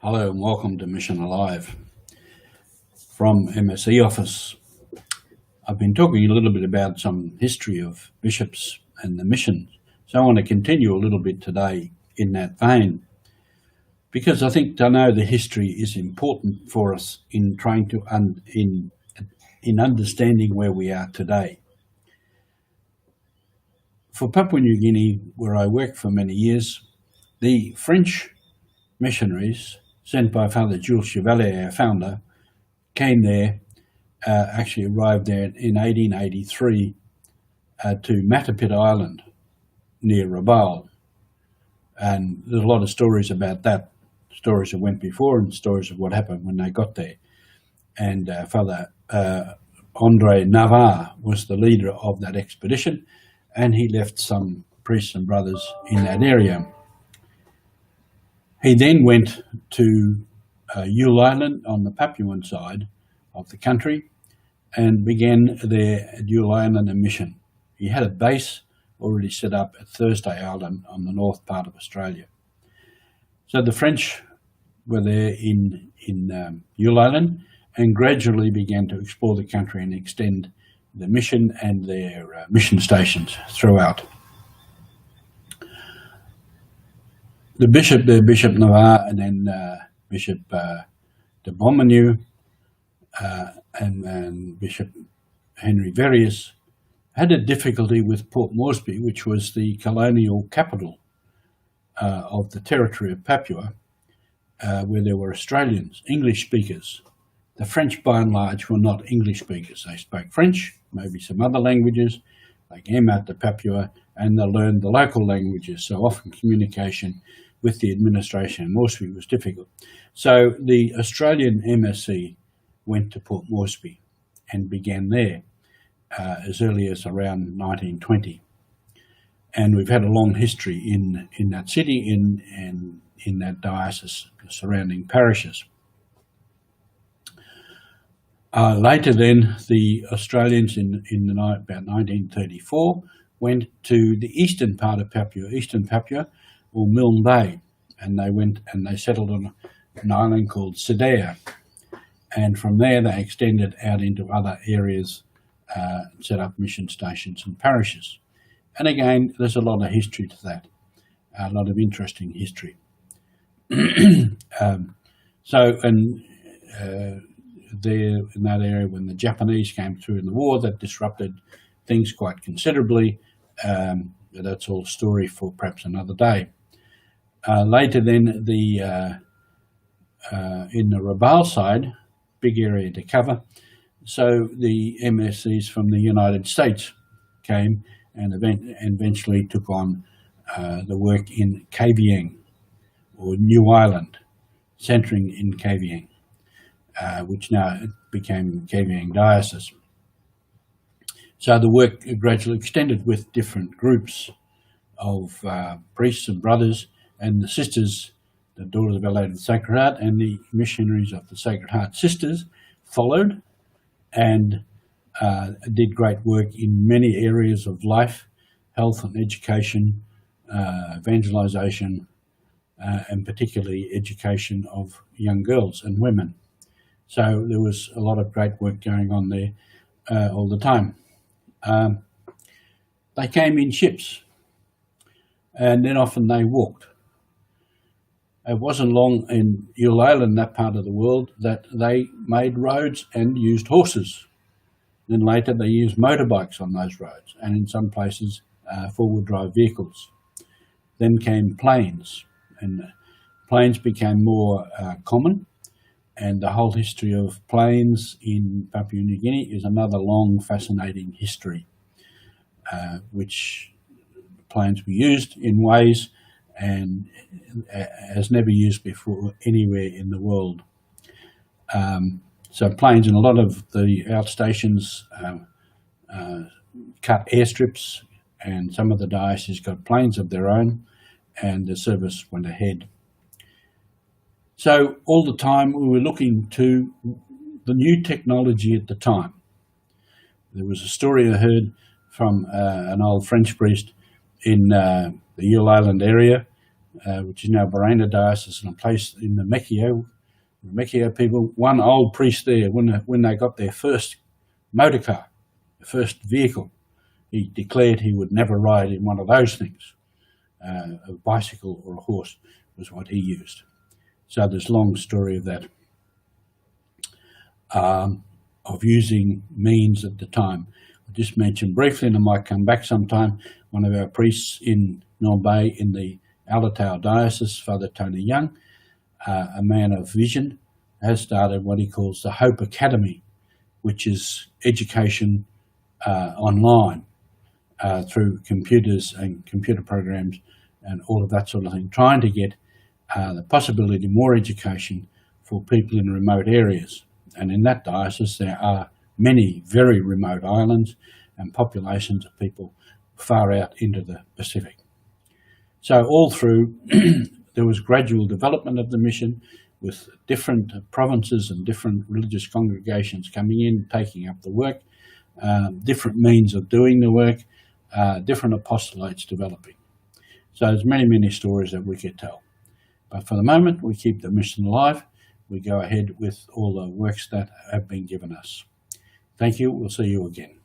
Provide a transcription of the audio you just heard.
Hello and welcome to Mission Alive from MSC office. I've been talking a little bit about some history of bishops and the mission, so I want to continue a little bit today in that vein, because I think to know the history is important for us in trying to in understanding where we are today. For Papua New Guinea, where I worked for many years, the French missionaries sent by Father Jules Chevalier, our founder, came there, actually arrived there in 1883 to Matapit Island near Rabaul. And there's a lot of stories about that, stories that went before and stories of what happened when they got there. And Father Andre Navarre was the leader of that expedition, and he left some priests and brothers in that area. He then went to Yule Island on the Papuan side of the country and began there at Yule Island a mission. He had a base already set up at Thursday Island on the north part of Australia. So the French were there in Yule Island and gradually began to explore the country and extend the mission and their mission stations throughout. Bishop Navarre, and then Bishop de Beaumenu and Bishop Henry Verrius had a difficulty with Port Moresby, which was the colonial capital of the territory of Papua, where there were Australians, English speakers. The French, by and large, were not English speakers. They spoke French, maybe some other languages. They came out to Papua and they learned the local languages, so often communication with the administration in Moresby was difficult. So the Australian MSC went to Port Moresby and began there as early as around 1920. And we've had a long history in that city, in that diocese, surrounding parishes. Later then, the Australians in about 1934 went to the eastern part of Papua, Eastern Papua, or Milne Bay, and they went and they settled on an island called Sedea. And from there they extended out into other areas, set up mission stations and parishes. And again, there's a lot of history to that, a lot of interesting history. There in that area, when the Japanese came through in the war, that disrupted things quite considerably. That's all story for perhaps another day. Later then, in the Rabaul side, big area to cover, so the MSCs from the United States came and eventually took on the work in Kavieng, or New Ireland, centering in Kavieng, which now became Kavieng Diocese. So the work gradually extended with different groups of priests and brothers and the sisters, the Daughters of Our Lady of the Sacred Heart, and the missionaries of the Sacred Heart Sisters followed and did great work in many areas of life, health and education, evangelization, and particularly education of young girls and women. So there was a lot of great work going on there all the time. They came in ships, and then often they walked. It wasn't long in Yule Island, that part of the world, that they made roads and used horses. Then later they used motorbikes on those roads, and in some places four-wheel drive vehicles. Then came planes, and planes became more common, and the whole history of planes in Papua New Guinea is another long, fascinating history, which planes were used in ways and as never used before anywhere in the world. So planes in a lot of the outstations cut airstrips, and some of the dioceses got planes of their own, and the service went ahead. So all the time we were looking to the new technology at the time. There was a story I heard from an old French priest in the Yule Island area which is now Barana Diocese, and a place in the Mekio people. One old priest there, when they got their first motor car, the first vehicle, he declared he would never ride in one of those things. A bicycle or a horse was what he used. So there's a long story of that, of using means at the time. I just mentioned briefly, and I might come back sometime, one of our priests in North Bay in the Alatau Diocese, Father Tony Young, a man of vision, has started what he calls the Hope Academy, which is education online through computers and computer programs and all of that sort of thing, trying to get the possibility of more education for people in remote areas. And in that diocese, there are many very remote islands and populations of people far out into the Pacific. So all through, there was gradual development of the mission with different provinces and different religious congregations coming in, taking up the work, different means of doing the work, different apostolates developing. So there's many, many stories that we could tell. But for the moment, we keep the mission alive. We go ahead with all the works that have been given us. Thank you. We'll see you again.